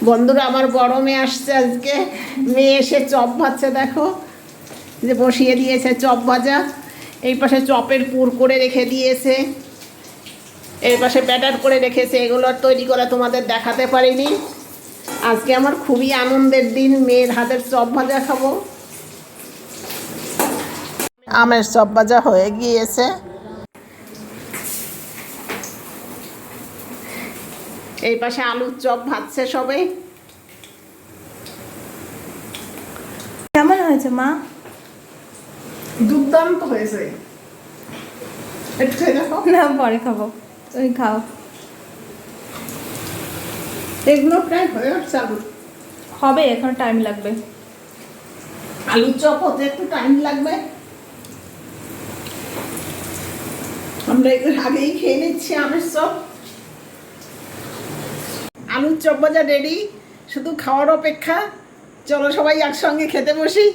বন্ধুরা, আমার বড় মেয়ে আসছে আজকে। মেয়ে এসে চপ ভাজছে, দেখো যে বসিয়ে দিয়েছে চপ ভাজা। এই পাশে চপের পুর করে রেখে দিয়েছে, এই পাশে ব্যাটার করে রেখেছে। এগুলো আর তৈরি করে তোমাদের দেখাতে পারিনি। আজকে আমার খুবই আনন্দের দিন, মেয়ের হাতের চপ ভাজা খাবো। আমের চপ ভাজা হয়ে গিয়েছে। এই পাশে আলুর চপ ভাজছে সবে। কেমন হয়েছে মা? দুর্দান্ত হয়েছে। একটু খেয়ে দেখো। না, পরে খাবো, তুমি খাও। এগুলো প্রায় হয়ে আসছে। আলু হবে, এখন টাইম লাগবে। আলুর চপ হতে একটু টাইম লাগবে। আমরা একটু আগেই খেয়ে নিচ্ছি আমের চপ। আলুর চপ ভাজা রেডি, শুধু খাওয়ার অপেক্ষা। চলো সবাই একসঙ্গে খেতে বসি।